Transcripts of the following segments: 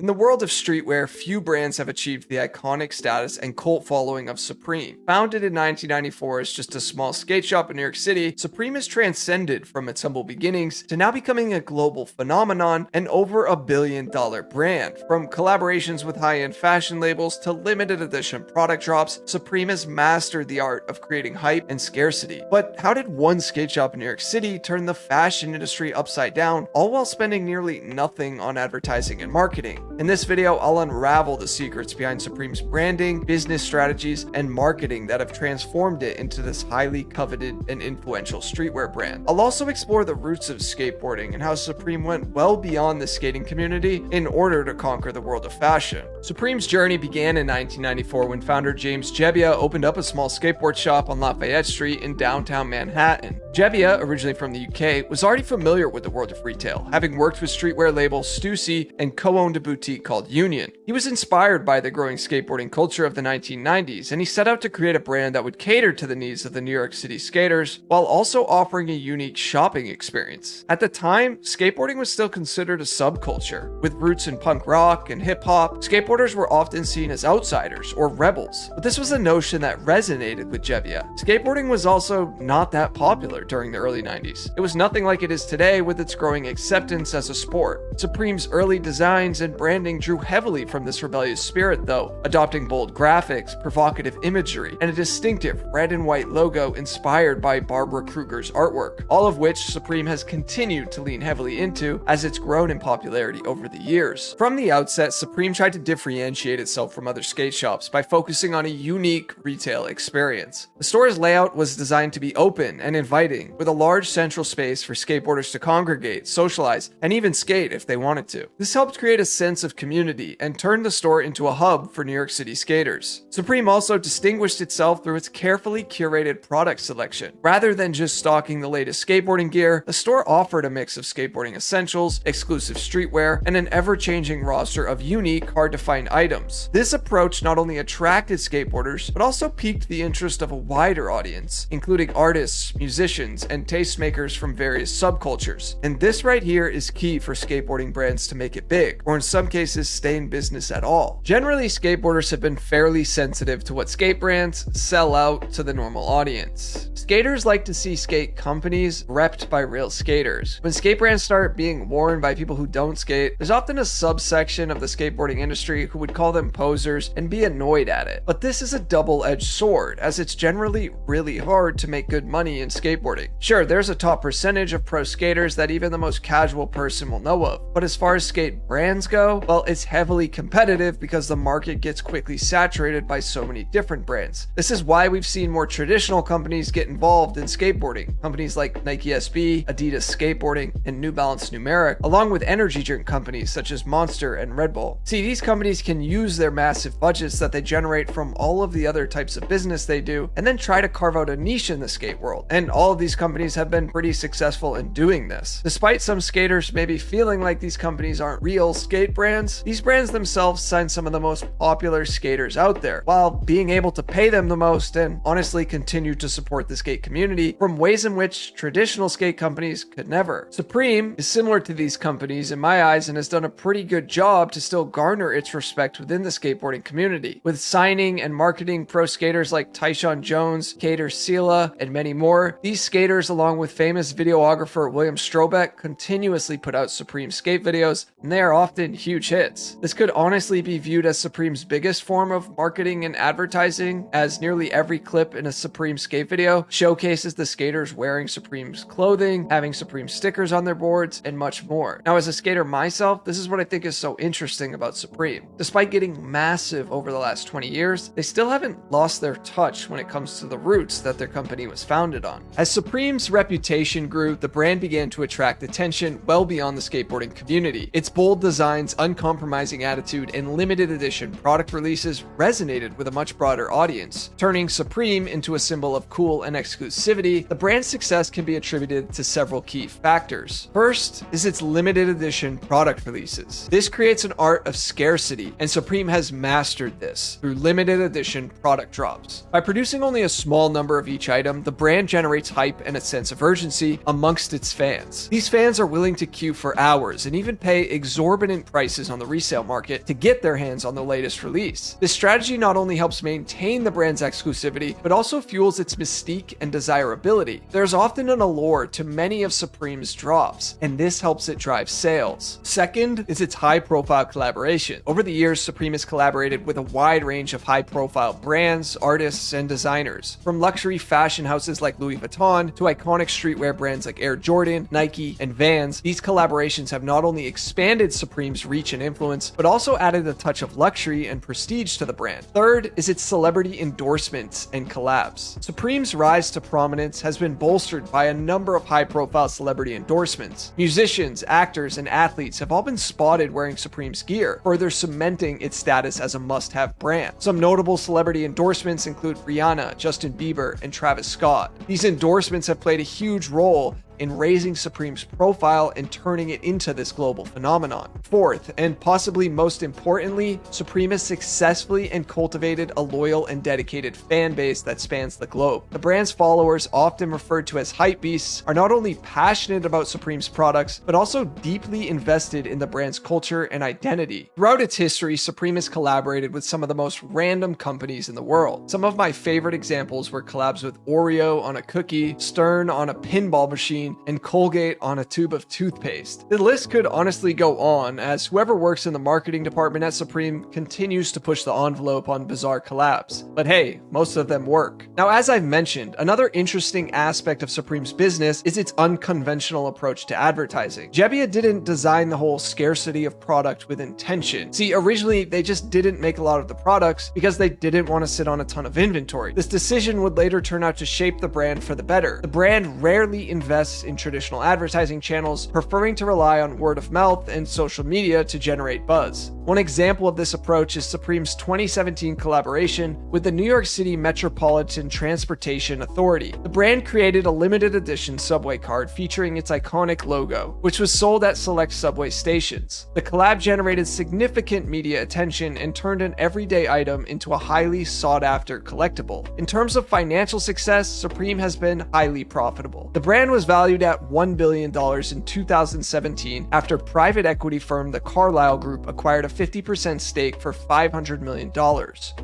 In the world of streetwear, few brands have achieved the iconic status and cult following of Supreme. Founded in 1994 as just a small skate shop in New York City, Supreme has transcended from its humble beginnings to now becoming a global phenomenon and over $1 billion brand. From collaborations with high-end fashion labels to limited edition product drops, Supreme has mastered the art of creating hype and scarcity. But how did one skate shop in New York City turn the fashion industry upside down, all while spending nearly nothing on advertising and marketing? In this video, I'll unravel the secrets behind Supreme's branding, business strategies, and marketing that have transformed it into this highly coveted and influential streetwear brand. I'll also explore the roots of skateboarding and how Supreme went well beyond the skating community in order to conquer the world of fashion. Supreme's journey began in 1994 when founder James Jebbia opened up a small skateboard shop on Lafayette Street in downtown Manhattan. Jebbia, originally from the UK, was already familiar with the world of retail, having worked with streetwear label Stussy and co-owned a boutique called Union. He was inspired by the growing skateboarding culture of the 1990s, and he set out to create a brand that would cater to the needs of the New York City skaters while also offering a unique shopping experience. At the time, skateboarding was still considered a subculture. With roots in punk rock and hip-hop, skateboarders were often seen as outsiders or rebels, but this was a notion that resonated with Jebbia. Skateboarding was also not that popular during the early 90s. It was nothing like it is today with its growing acceptance as a sport. Supreme's early designs and branding drew heavily from this rebellious spirit though, adopting bold graphics, provocative imagery, and a distinctive red and white logo inspired by Barbara Kruger's artwork, all of which Supreme has continued to lean heavily into as it's grown in popularity over the years. From the outset, Supreme tried to differentiate itself from other skate shops by focusing on a unique retail experience. The store's layout was designed to be open and inviting, with a large central space for skateboarders to congregate, socialize, and even skate if they wanted to. This helped create a sense of community and turned the store into a hub for New York City skaters. Supreme also distinguished itself through its carefully curated product selection. Rather than just stocking the latest skateboarding gear, the store offered a mix of skateboarding essentials, exclusive streetwear, and an ever-changing roster of unique, hard-to-find items. This approach not only attracted skateboarders, but also piqued the interest of a wider audience, including artists, musicians, and tastemakers from various subcultures. And this right here is key for skateboarding brands to make it big, or in some cases stay in business at all. Generally, skateboarders have been fairly sensitive to what skate brands sell out to the normal audience. Skaters like to see skate companies repped by real skaters. When skate brands start being worn by people who don't skate, there's often a subsection of the skateboarding industry who would call them posers and be annoyed at it. But this is a double-edged sword, as it's generally really hard to make good money in skateboarding. Sure, there's a top percentage of pro skaters that even the most casual person will know of, but as far as skate brands go, well, it's heavily competitive because the market gets quickly saturated by so many different brands. This is why we've seen more traditional companies get involved in skateboarding. Companies like Nike SB, Adidas Skateboarding, and New Balance Numeric, along with energy drink companies such as Monster and Red Bull. See, these companies can use their massive budgets that they generate from all of the other types of business they do, and then try to carve out a niche in the skate world. And all of these companies have been pretty successful in doing this. Despite some skaters maybe feeling like these companies aren't real skate brands, these brands themselves sign some of the most popular skaters out there, while being able to pay them the most and honestly continue to support the skate community from ways in which traditional skate companies could never. Supreme is similar to these companies in my eyes and has done a pretty good job to still garner its respect within the skateboarding community. With signing and marketing pro skaters like Tyshawn Jones, Kader Sela, and many more, these skaters, along with famous videographer William Strobeck, continuously put out Supreme skate videos, and they are often huge hits. This could honestly be viewed as Supreme's biggest form of marketing and advertising, as nearly every clip in a Supreme skate video showcases the skaters wearing Supreme's clothing, having Supreme stickers on their boards, and much more. Now, as a skater myself, this is what I think is so interesting about Supreme. Despite getting massive over the last 20 years, they still haven't lost their touch when it comes to the roots that their company was founded on. As Supreme's reputation grew, the brand began to attract attention well beyond the skateboarding community. Its bold designs, uncompromising attitude, and limited edition product releases resonated with a much broader audience. Turning Supreme into a symbol of cool and exclusivity, the brand's success can be attributed to several key factors. First is its limited edition product releases. This creates an art of scarcity, and Supreme has mastered this through limited edition product drops. By producing only a small number of each item, the brand generates hype and a sense of urgency amongst its fans. These fans are willing to queue for hours and even pay exorbitant prices prices on the resale market to get their hands on the latest release. This strategy not only helps maintain the brand's exclusivity, but also fuels its mystique and desirability. There's often an allure to many of Supreme's drops, and this helps it drive sales. Second is its high-profile collaboration. Over the years, Supreme has collaborated with a wide range of high-profile brands, artists, and designers. From luxury fashion houses like Louis Vuitton to iconic streetwear brands like Air Jordan, Nike, and Vans, these collaborations have not only expanded Supreme's reach and influence, but also added a touch of luxury and prestige to the brand. Third is its celebrity endorsements and collabs. Supreme's rise to prominence has been bolstered by a number of high-profile celebrity endorsements. Musicians, actors, and athletes have all been spotted wearing Supreme's gear, further cementing its status as a must-have brand. Some notable celebrity endorsements include Rihanna, Justin Bieber, and Travis Scott. These endorsements have played a huge role in raising Supreme's profile and turning it into this global phenomenon. Fourth, and possibly most importantly, Supreme has successfully and cultivated a loyal and dedicated fan base that spans the globe. The brand's followers, often referred to as hype beasts, are not only passionate about Supreme's products, but also deeply invested in the brand's culture and identity. Throughout its history, Supreme has collaborated with some of the most random companies in the world. Some of my favorite examples were collabs with Oreo on a cookie, Stern on a pinball machine, and Colgate on a tube of toothpaste. The list could honestly go on, as whoever works in the marketing department at Supreme continues to push the envelope on bizarre collabs. But hey, most of them work. Now, as I've mentioned, another interesting aspect of Supreme's business is its unconventional approach to advertising. Gebbia didn't design the whole scarcity of product with intention. See, originally they just didn't make a lot of the products because they didn't want to sit on a ton of inventory. This decision would later turn out to shape the brand for the better. The brand rarely invests in traditional advertising channels, preferring to rely on word of mouth and social media to generate buzz. One example of this approach is Supreme's 2017 collaboration with the New York City Metropolitan Transportation Authority. The brand created a limited edition subway card featuring its iconic logo, which was sold at select subway stations. The collab generated significant media attention and turned an everyday item into a highly sought-after collectible. In terms of financial success, Supreme has been highly profitable. The brand was valued at $1 billion in 2017 after private equity firm the Carlyle Group acquired a 50% stake for $500 million.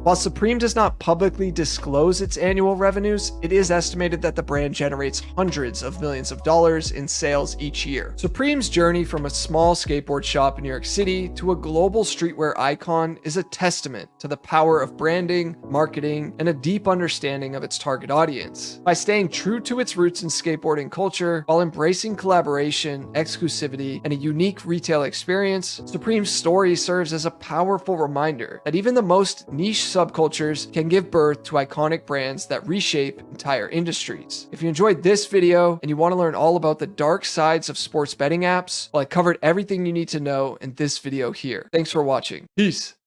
While Supreme does not publicly disclose its annual revenues, it is estimated that the brand generates hundreds of millions of dollars in sales each year. Supreme's journey from a small skateboard shop in New York City to a global streetwear icon is a testament to the power of branding, marketing, and a deep understanding of its target audience. By staying true to its roots in skateboarding culture, while embracing collaboration, exclusivity, and a unique retail experience, Supreme's story serves as a powerful reminder that even the most niche subcultures can give birth to iconic brands that reshape entire industries. If you enjoyed this video and you want to learn all about the dark sides of sports betting apps, well, I covered everything you need to know in this video here. Thanks for watching. Peace.